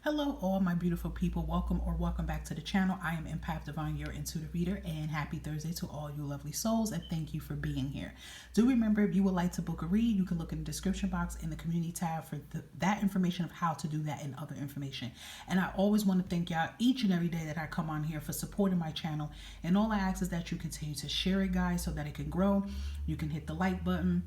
Hello, all my beautiful people. Welcome back to the channel. I am Empath Divine, your intuitive reader, and happy Thursday to all you lovely souls, and thank you for being here. Do remember, if you would like to book a read, you can look in the description box in the community tab for that information of how to do that and other information. And I always want to thank y'all each and every day that I come on here for supporting my channel. And all I ask is that you continue to share it, guys, so that it can grow. You can hit the like button,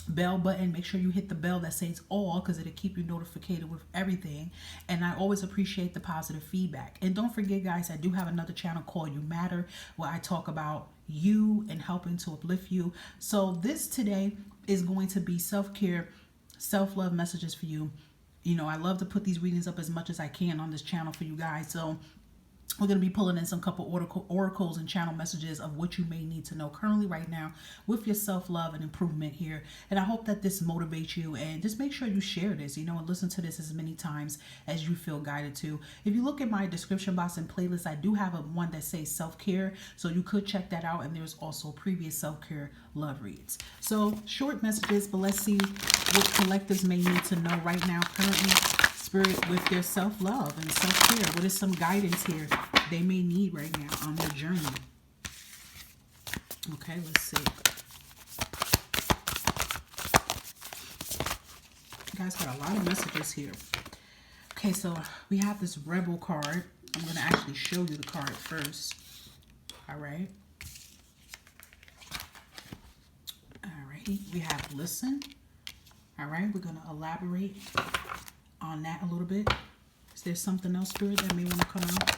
bell button. Make sure you hit the bell that says all, because it'll keep you notified with everything. And I always appreciate the positive feedback. And don't forget, guys, I do have another channel called You Matter, where I talk about you and helping to uplift you. So this today is going to be self-care, self-love messages for you. You know, I love to put these readings up as much as I can on this channel for you guys. So we're going to be pulling in some couple oracles and channel messages of what you may need to know currently right now with your self-love and improvement here. And I hope that this motivates you, and just make sure you share this, you know, and listen to this as many times as you feel guided to. If you look at my description box and playlist, I do have one that says self-care, so you could check that out. And there's also previous self-care love reads. So short messages, but let's see what collectives may need to know right now currently, Spirit, with their self-love and self-care. What is some guidance here they may need right now on their journey? Okay, let's see. You guys got a lot of messages here. Okay, so we have this Rebel card. I'm going to actually show you the card first. All right. All right. We have Listen. All right. We're going to elaborate on that a little bit. Is there something else, Spirit, that may want to come out?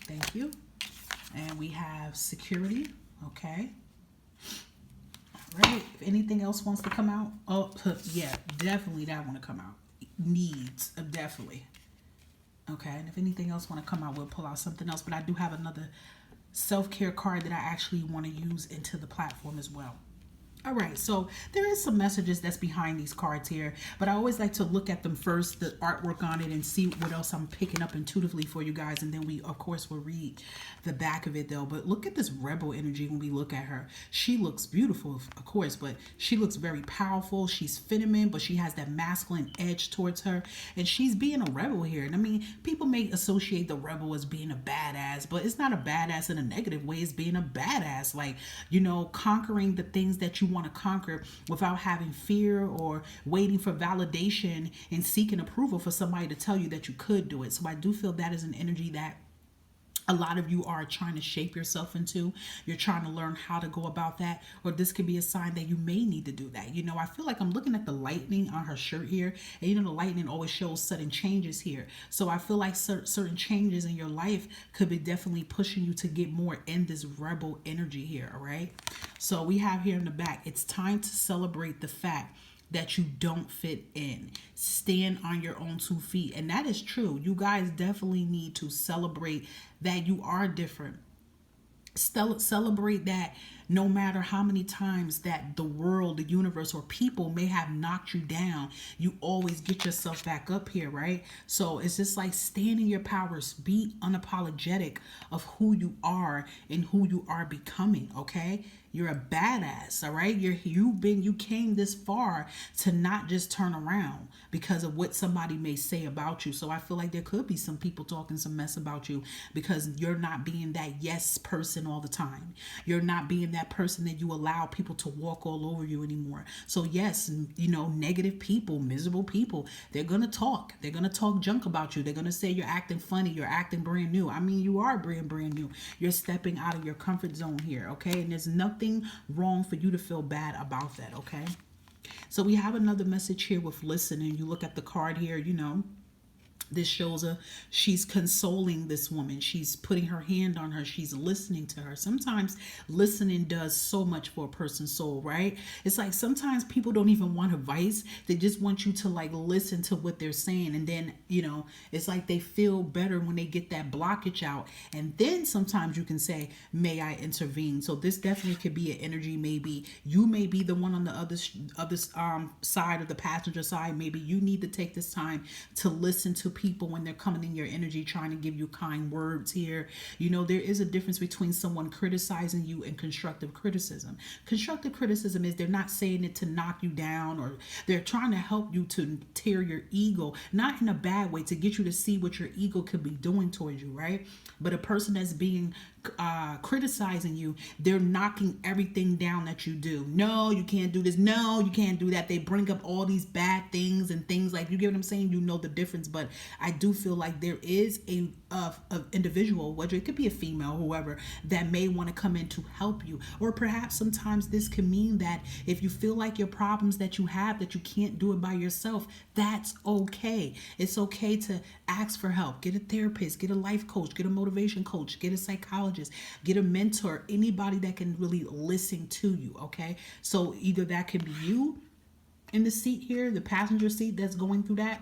Thank you. And we have Security. Okay. All right. If anything else wants to come out, oh yeah, definitely that want to come out. Needs, definitely. Okay. And if anything else want to come out, we'll pull out something else. But I do have another self-care card that I actually want to use into the platform as well. All right, so there is some messages that's behind these cards here, but I always like to look at them first, the artwork on it, and see what else I'm picking up intuitively for you guys, and then we, of course, will read the back of it, though. But look at this Rebel energy when we look at her. She looks beautiful, of course, but she looks very powerful. She's feminine, but she has that masculine edge towards her, and she's being a rebel here. And I mean, people may associate the rebel as being a badass, but it's not a badass in a negative way. It's being a badass, like, you know, conquering the things that you want to conquer without having fear or waiting for validation and seeking approval for somebody to tell you that you could do it. So I do feel that is an energy that a lot of you are trying to shape yourself into. You're trying to learn how to go about that, or this could be a sign that you may need to do that. You know, I feel like I'm looking at the lightning on her shirt here, and you know, the lightning always shows sudden changes here. So I feel like certain changes in your life could be definitely pushing you to get more in this rebel energy here. All right. So we have here in the back, it's time to celebrate the fact that you don't fit in. Stand on your own 2 feet. And that is true. You guys definitely need to celebrate that you are different. Celebrate that no matter how many times that the world, the universe, or people may have knocked you down, you always get yourself back up here, right? So it's just like stand in your powers. Be unapologetic of who you are and who you are becoming, okay? You're a badass, all right? You came this far to not just turn around because of what somebody may say about you. So I feel like there could be some people talking some mess about you because you're not being that yes person all the time. You're not being that person that you allow people to walk all over you anymore. So yes, you know, negative people, miserable people, they're going to talk. They're going to talk junk about you. They're going to say you're acting funny. You're acting brand new. I mean, you are brand new. You're stepping out of your comfort zone here, okay? And there's nothing wrong for you to feel bad about that, okay? So we have another message here with Listen, and you look at the card here, you know, this shows she's consoling this woman. She's putting her hand on her. She's listening to her. Sometimes listening does so much for a person's soul, right? It's like sometimes people don't even want advice. They just want you to like listen to what they're saying. And then, you know, it's like they feel better when they get that blockage out. And then sometimes you can say, may I intervene? So this definitely could be an energy. Maybe you may be the one on the other side of the passenger side. Maybe you need to take this time to listen to people people when they're coming in your energy trying to give you kind words here. You know, there is a difference between someone criticizing you and constructive criticism. Constructive criticism is they're not saying it to knock you down, or they're trying to help you to tear your ego, not in a bad way, to get you to see what your ego could be doing towards you, right? But a person that's being criticizing you, they're knocking everything down that you do. No, you can't do this. No, you can't do that. They bring up all these bad things and things like, you get what I'm saying? You know the difference. But I do feel like there is a individual, whether it could be a female, whoever, that may want to come in to help you. Or perhaps sometimes this can mean that if you feel like your problems that you have, that you can't do it by yourself, that's okay. It's okay to ask for help. Get a therapist, get a life coach, get a motivation coach, get a psychologist, get a mentor, anybody that can really listen to you, okay? So either that could be you in the seat here, the passenger seat that's going through that,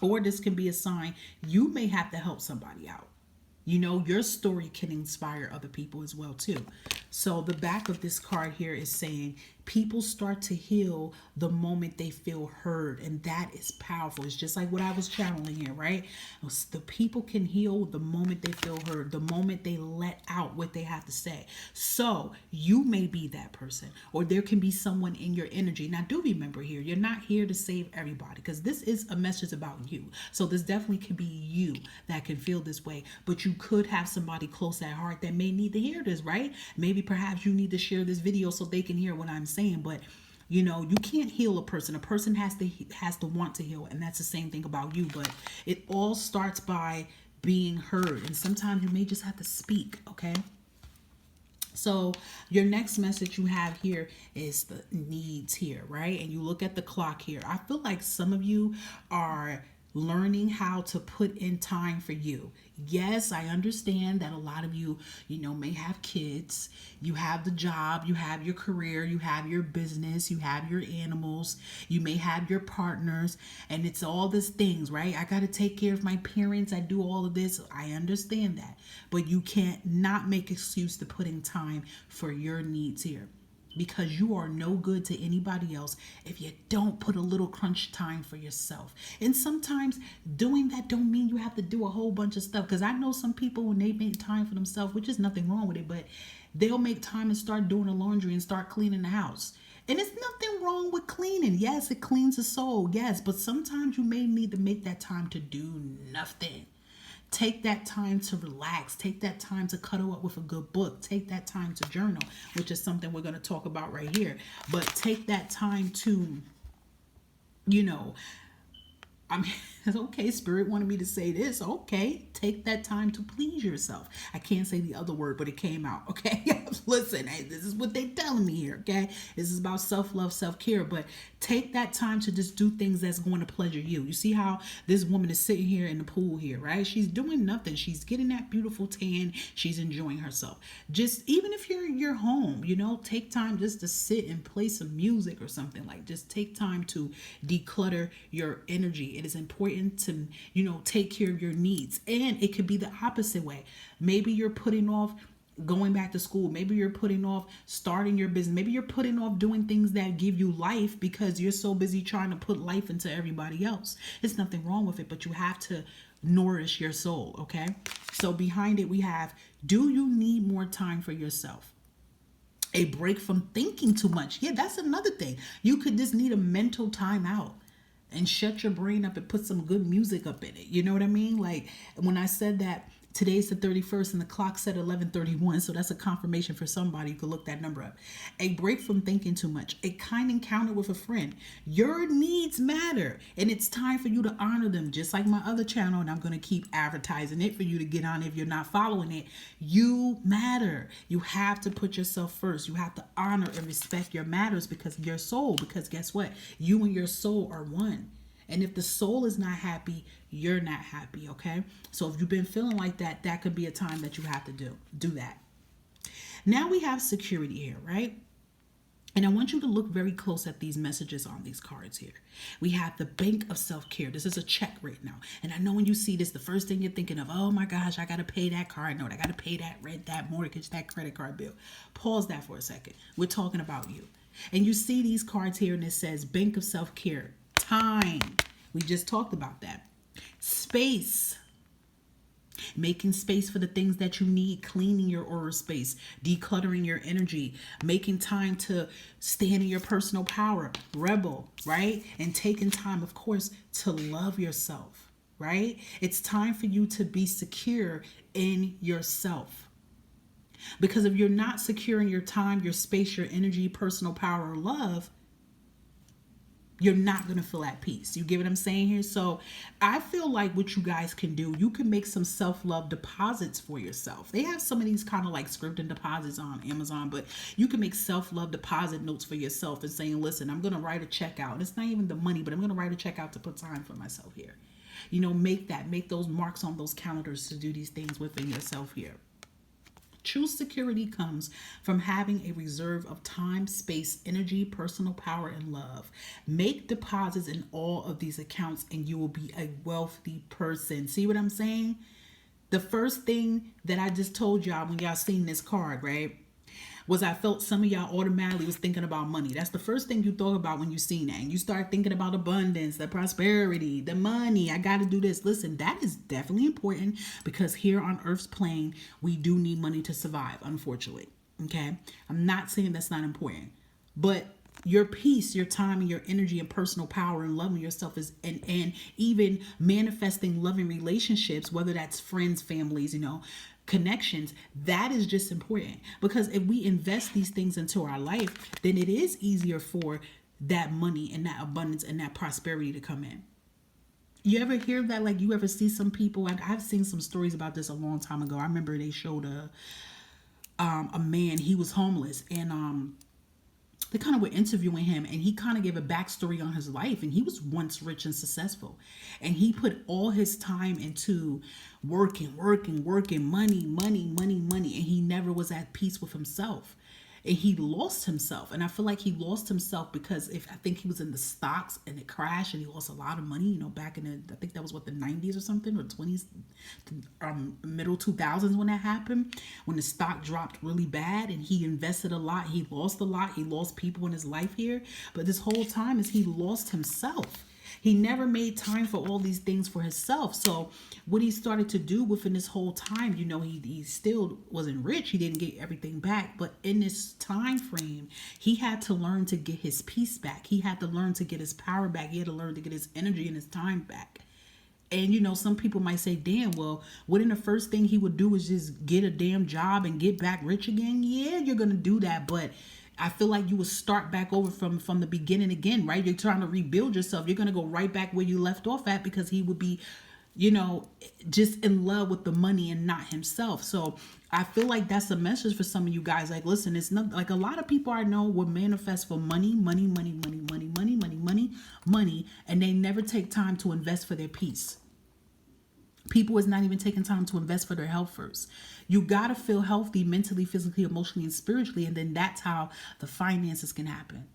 or this can be a sign you may have to help somebody out. You know, your story can inspire other people as well too. So the back of this card here is saying people start to heal the moment they feel heard, and that is powerful. It's just like what I was channeling here, right? The people can heal the moment they feel heard, the moment they let out what they have to say. So you may be that person, or there can be someone in your energy. Now do remember here, you're not here to save everybody, because this is a message about you. So this definitely could be you that can feel this way, but you could have somebody close at heart that may need to hear this, right? Maybe perhaps you need to share this video so they can hear what I'm saying. But you know, you can't heal a person. A person has to want to heal, and that's the same thing about you. But it all starts by being heard, and sometimes you may just have to speak, okay? So your next message you have here is the needs here, right? And you look at the clock here. I feel like some of you are learning how to put in time for you. Yes, I understand that a lot of you, you know, may have kids, you have the job, you have your career, you have your business, you have your animals, you may have your partners, and it's all these things, right? I got to take care of my parents. I do all of this. I understand that, but you can't not make excuse to put in time for your needs here, because you are no good to anybody else if you don't put a little crunch time for yourself. And sometimes doing that don't mean you have to do a whole bunch of stuff, because I know some people, when they make time for themselves, which is nothing wrong with it, but they'll make time and start doing the laundry and start cleaning the house. And it's nothing wrong with cleaning. Yes, it cleans the soul. Yes, but sometimes you may need to make that time to do nothing. Take that time to relax. Take that time to cuddle up with a good book. Take that time to journal, which is something we're going to talk about right here. But take that time to, you know, I mean, okay, Spirit wanted me to say this. Okay, take that time to please yourself. I can't say the other word, but it came out. Okay, listen, hey, this is what they're telling me here. Okay, this is about self-love, self-care, but take that time to just do things that's going to pleasure you. You see how this woman is sitting here in the pool here, right? She's doing nothing. She's getting that beautiful tan. She's enjoying herself. Just even if you're in your home, you know, take time just to sit and play some music or something. Like, just take time to declutter your energy. It is important to, you know, take care of your needs. And it could be the opposite way. Maybe you're putting off going back to school. Maybe you're putting off starting your business. Maybe you're putting off doing things that give you life because you're so busy trying to put life into everybody else. There's nothing wrong with it, but you have to nourish your soul, okay? So behind it we have, do you need more time for yourself? A break from thinking too much. Yeah, that's another thing. You could just need a mental time out and shut your brain up and put some good music up in it. You know what I mean? Like when I said that today's the 31st and the clock said 11:31, so that's a confirmation for somebody. You could look that number up. A break from thinking too much. A kind encounter with a friend. Your needs matter, and it's time for you to honor them, just like my other channel, and I'm going to keep advertising it for you to get on if you're not following it. You matter. You have to put yourself first. You have to honor and respect your matters, because your soul, because guess what? You and your soul are one. And if the soul is not happy, you're not happy, okay? So if you've been feeling like that, that could be a time that you have to do that. Now we have security here, right? And I want you to look very close at these messages on these cards here. We have the bank of self-care. This is a check right now. And I know when you see this, the first thing you're thinking of, oh my gosh, I got to pay that car note. I got to pay that rent, that mortgage, that credit card bill. Pause that for a second. We're talking about you. And you see these cards here and it says bank of self-care. Time. We just talked about that. space. Making space for the things that you need, cleaning your aura space, decluttering your energy, making time to stand in your personal power, rebel, right? And taking time, of course, to love yourself, right? It's time for you to be secure in yourself. Because if you're not secure in your time, your space, your energy, personal power, or love, you're not going to feel at peace. You get what I'm saying here? So I feel like what you guys can do, you can make some self-love deposits for yourself. They have some of these kind of like scripted deposits on Amazon, but you can make self-love deposit notes for yourself and saying, listen, I'm going to write a check out. It's not even the money, but I'm going to write a check out to put time for myself here. You know, make those marks on those calendars to do these things within yourself here. True security comes from having a reserve of time, space, energy, personal power, and love. Make deposits in all of these accounts and you will be a wealthy person. See what I'm saying? The first thing that I just told y'all when y'all seen this card, right, was I felt some of y'all automatically was thinking about money. That's the first thing you thought about when you seen that. And you start thinking about abundance, the prosperity, the money. I got to do this. Listen, that is definitely important because here on Earth's plane, we do need money to survive, unfortunately. Okay? I'm not saying that's not important. But your peace, your time, and your energy and personal power and loving yourself is and even manifesting loving relationships, whether that's friends, families, you know, connections, that is just important. Because if we invest these things into our life, then it is easier for that money and that abundance and that prosperity to come in. You ever hear that? Like, you ever see some people, I've seen some stories about this a long time ago. I remember they showed a man, he was homeless, and they kind of were interviewing him, and he kind of gave a backstory on his life, and he was once rich and successful, and he put all his time into working, money, and he never was at peace with himself, and he lost himself. And I feel like he lost himself because I think he was in the stocks and it crashed and he lost a lot of money, you know, back in I think that was the 90s or something, or 20s, middle 2000s when that happened, when the stock dropped really bad, and he invested a lot, he lost a lot, he lost people in his life here. But this whole time is he lost himself. He never made time for all these things for himself. So what he started to do within this whole time, you know, he still wasn't rich. He didn't get everything back. But in this time frame, he had to learn to get his peace back. He had to learn to get his power back. He had to learn to get his energy and his time back. And, you know, some people might say, damn, well, wouldn't the first thing he would do is just get a damn job and get back rich again? Yeah, you're going to do that. But I feel like you would start back over from the beginning again, right? You're trying to rebuild yourself. You're going to go right back where you left off at, because he would be, you know, just in love with the money and not himself. So I feel like that's a message for some of you guys. Like, listen, it's not like a lot of people I know will manifest for money, and they never take time to invest for their peace. People is not even taking time to invest for their health first. You got to feel healthy mentally, physically, emotionally, and spiritually. And then that's how the finances can happen.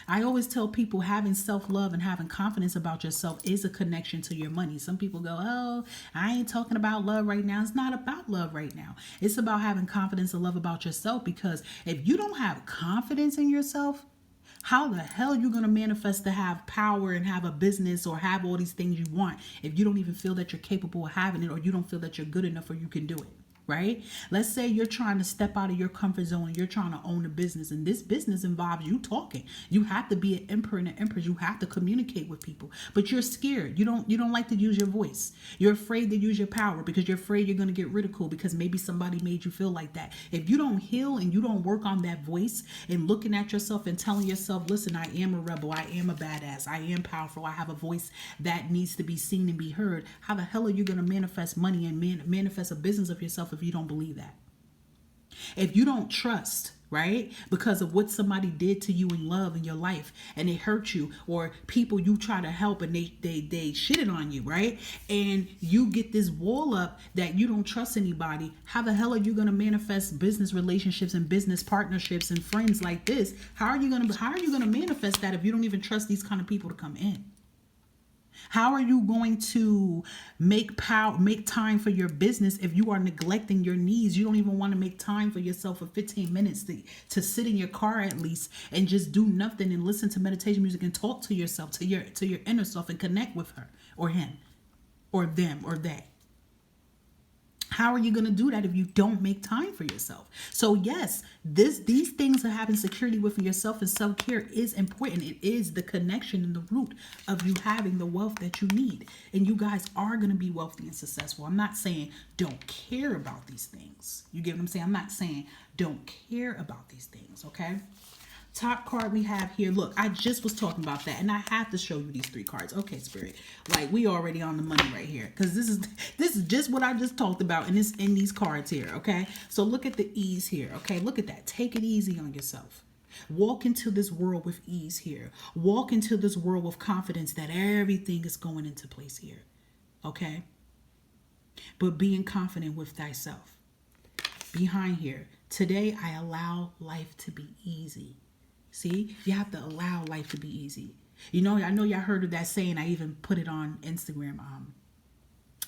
I always tell people having self-love and having confidence about yourself is a connection to your money. Some people go, oh, I ain't talking about love right now. It's not about love right now. It's about having confidence and love about yourself. Because if you don't have confidence in yourself, how the hell are you going to manifest to have power and have a business or have all these things you want if you don't even feel that you're capable of having it, or you don't feel that you're good enough or you can do it? Right? Let's say you're trying to step out of your comfort zone and you're trying to own a business, and this business involves you talking. You have to be an emperor and an empress. You have to communicate with people, but you're scared. You don't like to use your voice. You're afraid to use your power because you're afraid you're going to get ridiculed because maybe somebody made you feel like that. If you don't heal and you don't work on that voice and looking at yourself and telling yourself, listen, I am a rebel. I am a badass. I am powerful. I have a voice that needs to be seen and be heard. How the hell are you going to manifest money and manifest a business of yourself if you don't believe that? If you don't trust, right, because of what somebody did to you in love in your life and it hurt you, or people you try to help and they shitted on you, right, and you get this wall up that you don't trust anybody, how the hell are you going to manifest business relationships and business partnerships and friends like this? How are you going to manifest that if you don't even trust these kind of people to come in? How are you going to make time for your business if you are neglecting your needs? You don't even want to make time for yourself for 15 minutes to sit in your car at least and just do nothing and listen to meditation music and talk to yourself, to your inner self, and connect with her or him. or them or they? How are you going to do that if you don't make time for yourself? So yes, these things that having security within yourself and self-care is important. It is the connection and the root of you having the wealth that you need. And you guys are going to be wealthy and successful. I'm not saying don't care about these things. You get what I'm saying? I'm not saying don't care about these things, okay? Top card we have here. Look, I just was talking about that, and I have to show you these 3 cards. Okay, Spirit, like we already on the money right here, because this is just what I just talked about in these cards here. Okay, so look at the ease here. Okay, look at that. Take it easy on yourself. Walk into this world with ease here. Walk into this world with confidence that everything is going into place here. Okay, but being confident with thyself. Behind here, today I allow life to be easy. See, you have to allow life to be easy. You know, I know y'all heard of that saying. I even put it on Instagram.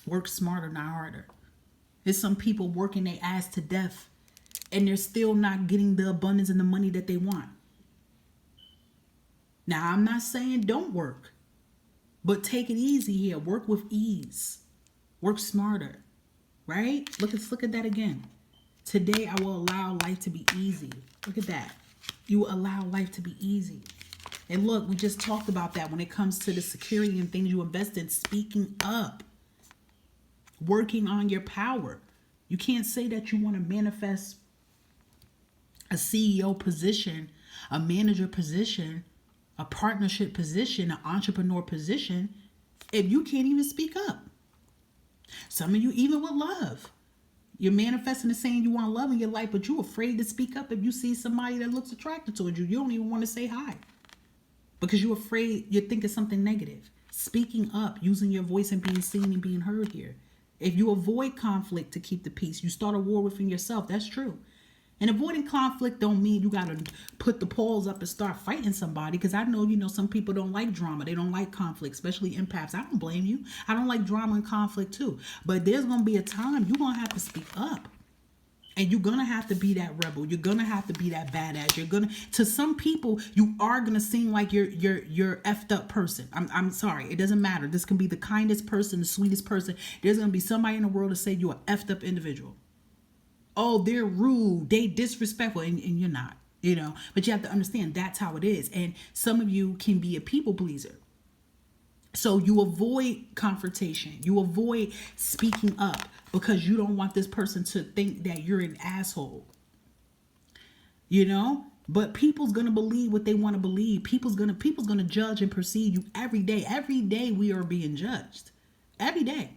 Work smarter, not harder. There's some people working their ass to death, and they're still not getting the abundance and the money that they want. Now, I'm not saying don't work, but take it easy here. Work with ease. Work smarter, right? Look at that again. Today, I will allow life to be easy. Look at that. You allow life to be easy. And look, we just talked about that when it comes to the security and things you invest in. Speaking up. Working on your power. You can't say that you want to manifest a CEO position, a manager position, a partnership position, an entrepreneur position, if you can't even speak up. Some of you, even with love, you're manifesting and saying you want love in your life, but you're afraid to speak up if you see somebody that looks attracted towards you. You don't even want to say hi because you're afraid you're thinking something negative. Speaking up, using your voice and being seen and being heard here. If you avoid conflict to keep the peace, you start a war within yourself. That's true. And avoiding conflict don't mean you got to put the paws up and start fighting somebody, because I know, some people don't like drama. They don't like conflict, especially empaths. I don't blame you. I don't like drama and conflict too. But there's going to be a time you're going to have to speak up. And you're going to have to be that rebel. You're going to have to be that badass. To some people, you are going to seem like you're effed up person. I'm sorry. It doesn't matter. This can be the kindest person, the sweetest person. There's going to be somebody in the world to say you're an effed up individual. Oh, they're rude, they disrespectful, and you're not, But you have to understand that's how it is. And some of you can be a people pleaser. So you avoid confrontation. You avoid speaking up because you don't want this person to think that you're an asshole. But people's gonna believe what they want to believe. People's gonna judge and perceive you every day. Every day we are being judged. Every day.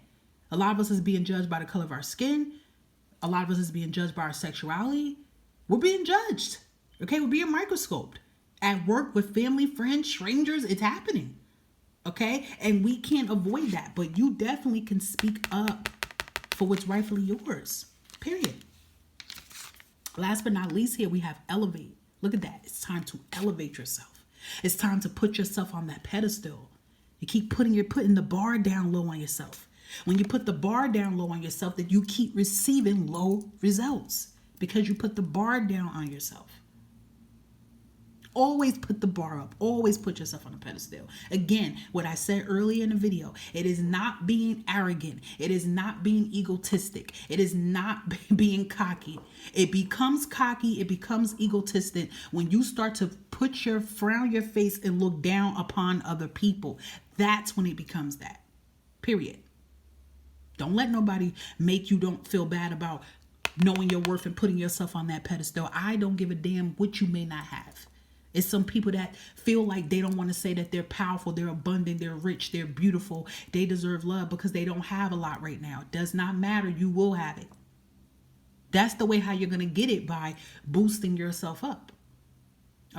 A lot of us is being judged by the color of our skin. A lot of us is being judged by our sexuality. We're being judged. Okay, we're being microscoped. At work, with family, friends, strangers, it's happening. Okay, and we can't avoid that. But you definitely can speak up for what's rightfully yours. Period. Last but not least, here we have elevate. Look at that. It's time to elevate yourself. It's time to put yourself on that pedestal. You keep putting the bar down low on yourself. When you put the bar down low on yourself, that you keep receiving low results because you put the bar down on yourself. Always put the bar up. Always put yourself on a pedestal. Again, what I said earlier in the video, it is not being arrogant. It is not being egotistic. It is not being cocky. It becomes cocky. It becomes egotistic when you start to frown your face and look down upon other people. That's when it becomes that. Period. Don't let nobody make you don't feel bad about knowing your worth and putting yourself on that pedestal. I don't give a damn what you may not have. It's some people that feel like they don't want to say that they're powerful, they're abundant, they're rich, they're beautiful, they deserve love because they don't have a lot right now. It does not matter. You will have it. That's the way how you're going to get it, by boosting yourself up.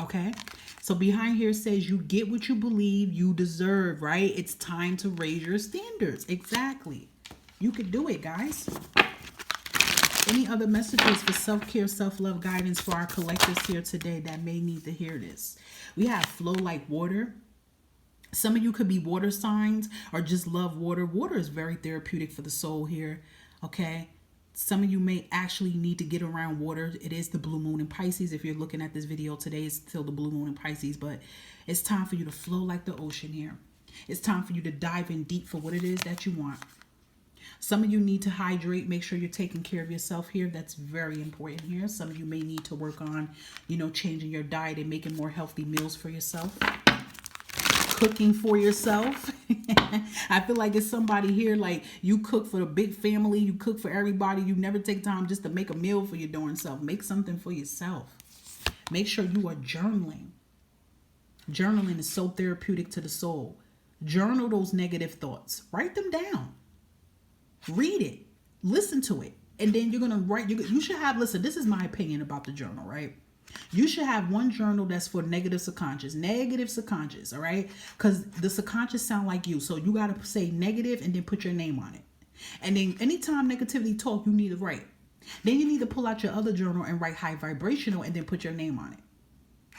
Okay? So behind here says you get what you believe you deserve, right? It's time to raise your standards. Exactly. You can do it, guys. Any other messages for self-care, self-love guidance for our collectives here today that may need to hear this? We have flow like water. Some of you could be water signs or just love water. Water is very therapeutic for the soul here, okay? Some of you may actually need to get around water. It is the blue moon in Pisces. If you're looking at this video today, it's still the blue moon in Pisces, but it's time for you to flow like the ocean here. It's time for you to dive in deep for what it is that you want. Some of you need to hydrate. Make sure you're taking care of yourself here. That's very important here. Some of you may need to work on, changing your diet and making more healthy meals for yourself. Cooking for yourself. I feel like it's somebody here, like you cook for the big family, you cook for everybody, you never take time just to make a meal for your darn self. Make something for yourself. Make sure you are journaling. Journaling is so therapeutic to the soul. Journal those negative thoughts. Write them down. Read it. Listen to it. And then you're going to write. You should have, listen, this is my opinion about the journal, right? You should have one journal that's for negative subconscious. Negative subconscious, all right? Because the subconscious sound like you. So you got to say negative and then put your name on it. And then anytime negativity talk, you need to write. Then you need to pull out your other journal and write high vibrational and then put your name on it.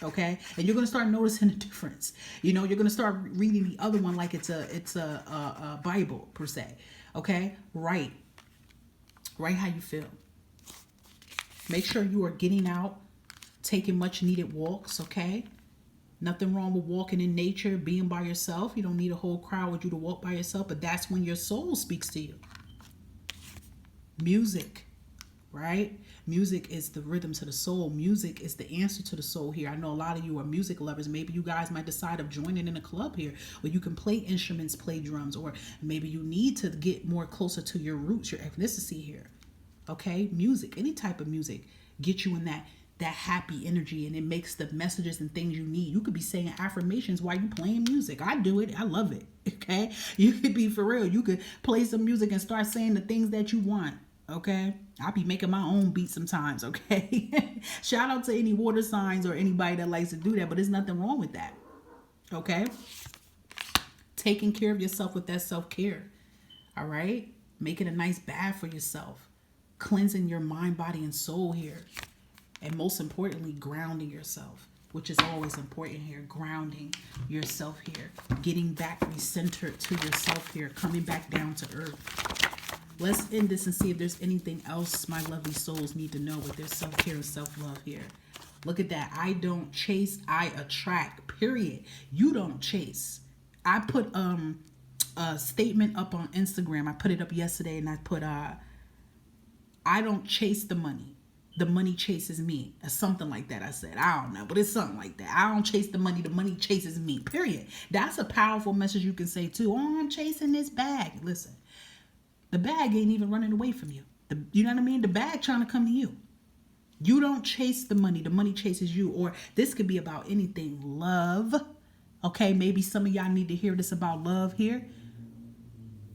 Okay? And you're going to start noticing the difference. You're going to start reading the other one like it's a Bible per se. Okay? Write how you feel. Make sure you are getting out, taking much needed walks, okay? Nothing wrong with walking in nature, being by yourself. You don't need a whole crowd with you to walk by yourself, but that's when your soul speaks to you. Music, right? Music is the rhythm to the soul. Music is the answer to the soul here. I know a lot of you are music lovers. Maybe you guys might decide of joining in a club here where you can play instruments, play drums, or maybe you need to get more closer to your roots, your ethnicity here. Okay? Music, any type of music, get you in that happy energy, and it makes the messages and things you need. You could be saying affirmations while you playing music. I do it. I love it. Okay? You could be for real. You could play some music and start saying the things that you want. Okay? I'll be making my own beat sometimes. Okay? Shout out to any water signs or anybody that likes to do that, but there's nothing wrong with that. Okay? Taking care of yourself with that self-care. All right? Making a nice bath for yourself. Cleansing your mind, body, and soul here. And most importantly, grounding yourself, which is always important here. Grounding yourself here. Getting back recentered to yourself here. Coming back down to earth. Let's end this and see if there's anything else my lovely souls need to know with their self-care and self-love here. Look at that. I don't chase, I attract. Period. You don't chase. I put a statement up on Instagram. I put it up yesterday, and I put, I don't chase the money. The money chases me. Or something like that I said. I don't know, but it's something like that. I don't chase the money chases me. Period. That's a powerful message you can say too. Oh, I'm chasing this bag. Listen, the bag ain't even running away from you. You know what I mean? The bag trying to come to you. You don't chase the money chases you. Or this could be about anything. Love. Okay, maybe some of y'all need to hear this about love here.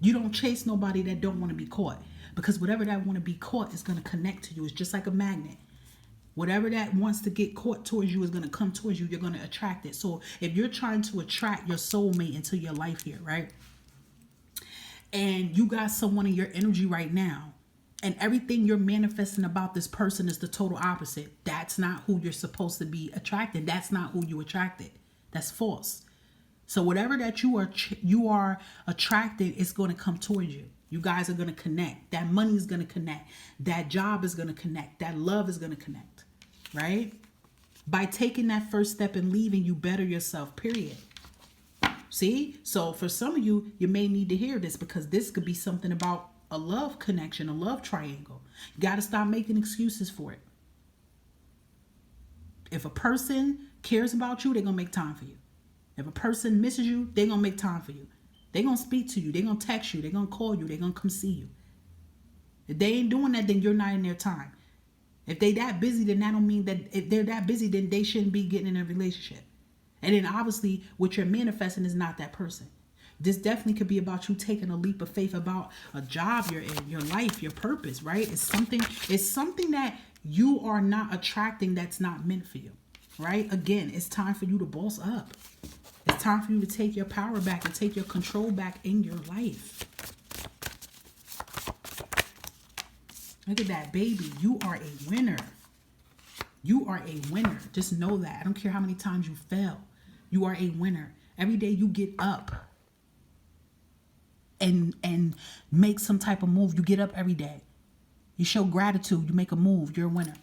You don't chase nobody that don't want to be caught. Because whatever that want to be caught is going to connect to you. It's just like a magnet. Whatever that wants to get caught towards you is going to come towards you. You're going to attract it. So if you're trying to attract your soulmate into your life here, right? And you got someone in your energy right now, and everything you're manifesting about this person is the total opposite. That's not who you're supposed to be attracting. That's not who you attracted. That's false. So whatever that you are attracting is going to come towards you. You guys are going to connect. That money is going to connect. That job is going to connect. That love is going to connect. Right? By taking that first step and leaving, you better yourself, period. See? So for some of you, you may need to hear this, because this could be something about a love connection, a love triangle. You got to stop making excuses for it. If a person cares about you, they're going to make time for you. If a person misses you, they're going to make time for you. They're going to speak to you. They're going to text you. They're going to call you. They're going to come see you. If they ain't doing that, then you're not in their time. If they that busy, then that don't mean that if they're that busy, then they shouldn't be getting in a relationship. And then obviously what you're manifesting is not that person. This definitely could be about you taking a leap of faith about a job you're in, your life, your purpose, right? It's something that you are not attracting that's not meant for you, right? Again, it's time for you to boss up. It's time for you to take your power back and take your control back in your life. Look at that, baby. You are a winner. You are a winner. Just know that. I don't care how many times you fail. You are a winner. Every day you get up and make some type of move. You get up every day. You show gratitude. You make a move. You're a winner.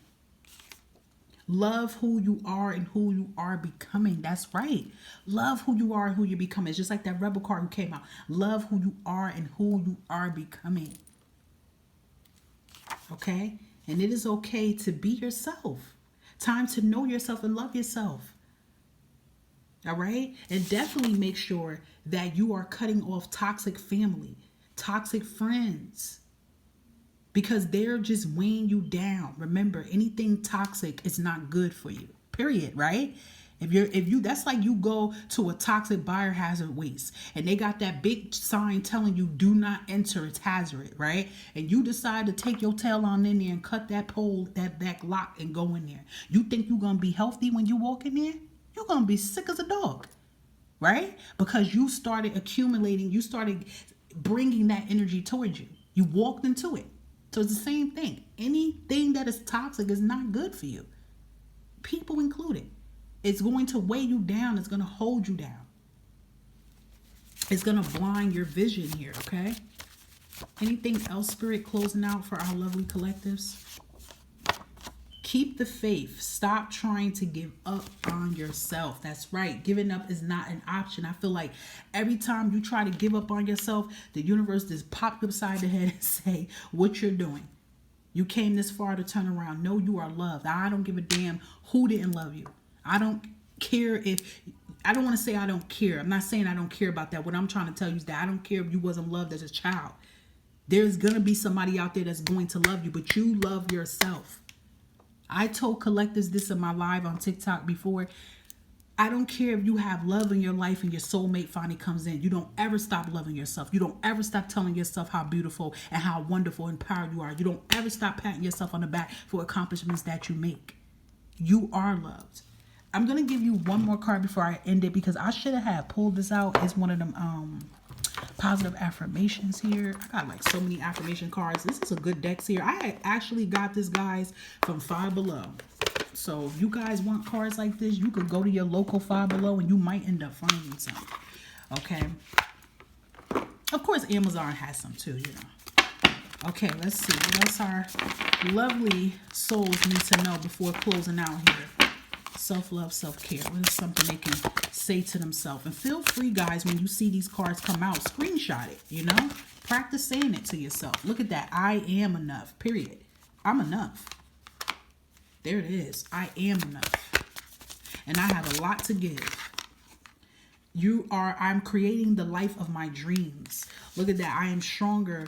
Love who you are and who you are becoming. That's right. Love who you are and who you're becoming. It's just like that rebel card who came out. Love who you are and who you are becoming. okay? And it is okay to be yourself. Time to know yourself and love yourself. All right? And definitely make sure that you are cutting off toxic family, toxic friends, because they're just weighing you down. Remember, anything toxic is not good for you. Period, right? If you that's like you go to a toxic biohazard waste and they got that big sign telling you do not enter, it's hazard, right? And you decide to take your tail on in there and cut that pole, that lock, and go in there. You think you're gonna be healthy when you walk in there? You're gonna be sick as a dog, right? Because you started accumulating, you started bringing that energy towards you. You walked into it. So it's the same thing. Anything that is toxic is not good for you, people included. It's going to weigh you down. It's going to hold you down. It's going to blind your vision here, okay? Anything else, Spirit, closing out for our lovely collectives? Keep the faith. Stop trying to give up on yourself. That's right. Giving up is not an option. I feel like every time you try to give up on yourself, the universe just pop you upside the head and say what you're doing. You came this far to turn around. No, you are loved. I don't give a damn who didn't love you. I don't care if, I don't want to say I don't care. I'm not saying I don't care about that. What I'm trying to tell you is that I don't care if you wasn't loved as a child. There's going to be somebody out there that's going to love you, but you love yourself. I told collectives this in my live on TikTok before. I don't care if you have love in your life and your soulmate finally comes in. You don't ever stop loving yourself. You don't ever stop telling yourself how beautiful and how wonderful and proud you are. You don't ever stop patting yourself on the back for accomplishments that you make. You are loved. I'm going to give you one more card before I end it because I should have pulled this out. It's one of them positive affirmations here. I got like so many affirmation cards. This is a good deck here. I actually got this, guys, from Five Below. So if you guys want cards like this, you could go to your local Five Below and you might end up finding some. Okay. Of course, Amazon has some too, you know. Okay, let's see. What else our lovely souls need to know before closing out here? Self-love, self-care. What is something they can say to themselves? And feel free, guys, when you see these cards come out, screenshot it, you know? Practice saying it to yourself. Look at that. I am enough, period. I'm enough. There it is. I am enough. And I have a lot to give. I'm creating the life of my dreams. Look at that. I am stronger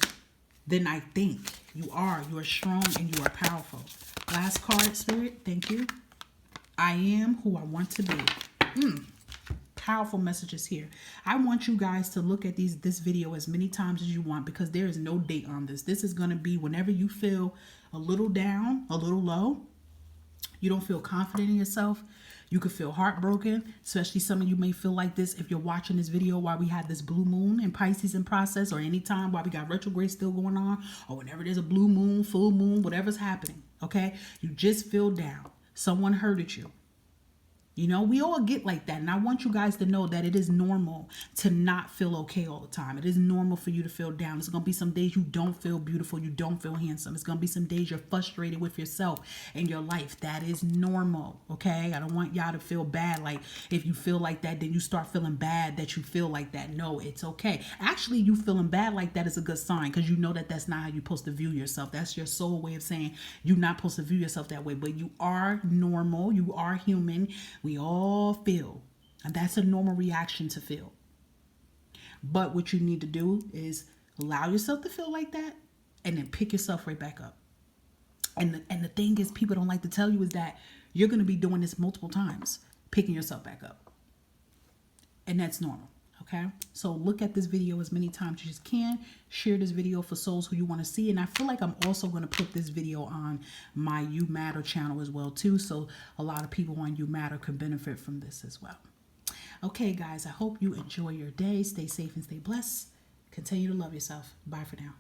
than I think. You are strong and you are powerful. Last card, Spirit. Thank you. I am who I want to be. Powerful messages here. I want you guys to look at this video as many times as you want because there is no date on this. This is going to be whenever you feel a little down, a little low. You don't feel confident in yourself. You could feel heartbroken, especially some of you may feel like this if you're watching this video while we have this blue moon in Pisces in process, or anytime while we got retrograde still going on, or whenever there's a blue moon, full moon, whatever's happening, okay? You just feel down. Someone hurted you. You know, we all get like that. And I want you guys to know that it is normal to not feel okay all the time. It is normal for you to feel down. There's going to be some days you don't feel beautiful. You don't feel handsome. It's going to be some days you're frustrated with yourself and your life. That is normal. Okay. I don't want y'all to feel bad. Like if you feel like that, then you start feeling bad that you feel like that. No, it's okay. Actually, you feeling bad like that is a good sign because you know that that's not how you're supposed to view yourself. That's your soul way of saying you're not supposed to view yourself that way, but you are normal. You are human. We all feel, and that's a normal reaction to feel. But what you need to do is allow yourself to feel like that and then pick yourself right back up. And the thing is, people don't like to tell you is that you're going to be doing this multiple times, picking yourself back up. And that's normal. Okay, so look at this video as many times as you can. Share this video for souls who you want to see. And I feel like I'm also going to put this video on my You Matter channel as well too. So a lot of people on You Matter can benefit from this as well. Okay, guys, I hope you enjoy your day. Stay safe and stay blessed. Continue to love yourself. Bye for now.